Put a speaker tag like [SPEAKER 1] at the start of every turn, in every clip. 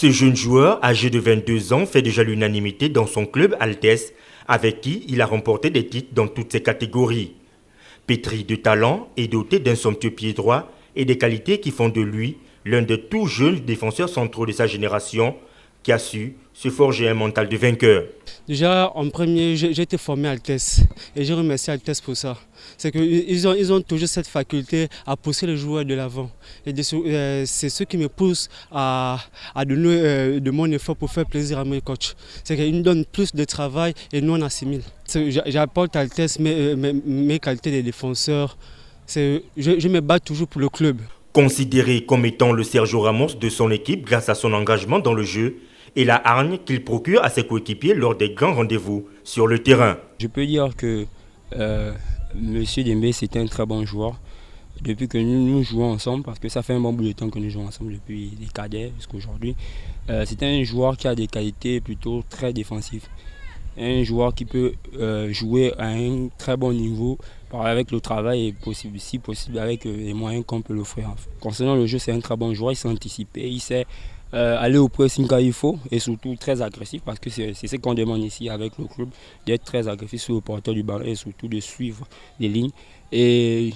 [SPEAKER 1] Ce jeune joueur, âgé de 22 ans, fait déjà l'unanimité dans son club Altesse, avec qui il a remporté des titres dans toutes ses catégories. Pétri de talent et doté d'un somptueux pied droit et des qualités qui font de lui l'un des tout jeunes défenseurs centraux de sa génération qui a su se forger un mental de vainqueur.
[SPEAKER 2] Déjà, en premier, j'ai été formé à Altesse et je remercie Altesse pour ça. C'est qu'ils ont toujours cette faculté à pousser les joueurs de l'avant. Et c'est ce qui me pousse à donner de mon effort pour faire plaisir à mes coachs. C'est qu'ils nous donnent plus de travail et nous on assimile. J'apporte à Altesse mes qualités de défenseur. Je me bats toujours pour le club.
[SPEAKER 1] Considéré comme étant le Sergio Ramos de son équipe grâce à son engagement dans le jeu et la hargne qu'il procure à ses coéquipiers lors des grands rendez-vous sur le terrain.
[SPEAKER 3] Je peux dire que M. Dembé, c'est un très bon joueur. Depuis que nous jouons ensemble, parce que ça fait un bon bout de temps que nous jouons ensemble depuis les cadets jusqu'à aujourd'hui, c'est un joueur qui a des qualités plutôt très défensives. Un joueur qui peut jouer à un très bon niveau avec le travail et si possible avec les moyens qu'on peut l'offrir. Concernant le jeu, c'est un très bon joueur, il sait anticiper, il sait aller au pressing quand il faut et surtout très agressif parce que c'est ce qu'on demande ici avec le club, d'être très agressif sur le porteur du ballon et surtout de suivre les lignes. Et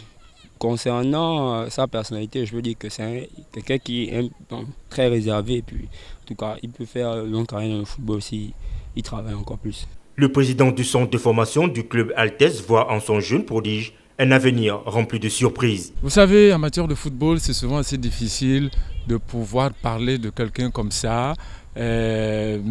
[SPEAKER 3] concernant sa personnalité, je veux dire que c'est quelqu'un qui est très réservé et puis en tout cas il peut faire une longue carrière dans le football s'il travaille encore plus.
[SPEAKER 1] Le président du centre de formation du club Altesse voit en son jeune prodige un avenir rempli de surprises.
[SPEAKER 4] Vous savez, en matière de football, c'est souvent assez difficile de pouvoir parler de quelqu'un comme ça, mais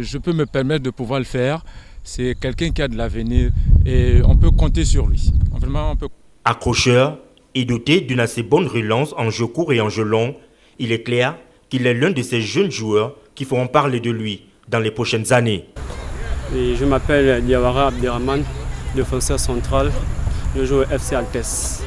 [SPEAKER 4] je peux me permettre de pouvoir le faire. C'est quelqu'un qui a de l'avenir et on peut compter sur lui. Vraiment, on peut...
[SPEAKER 1] Accrocheur et doté d'une assez bonne relance en jeu court et en jeu long, il est clair qu'il est l'un de ces jeunes joueurs qui feront parler de lui dans les prochaines années.
[SPEAKER 5] Et je m'appelle Diawara Abderrahman, défenseur central. Je joue au FC Altesse.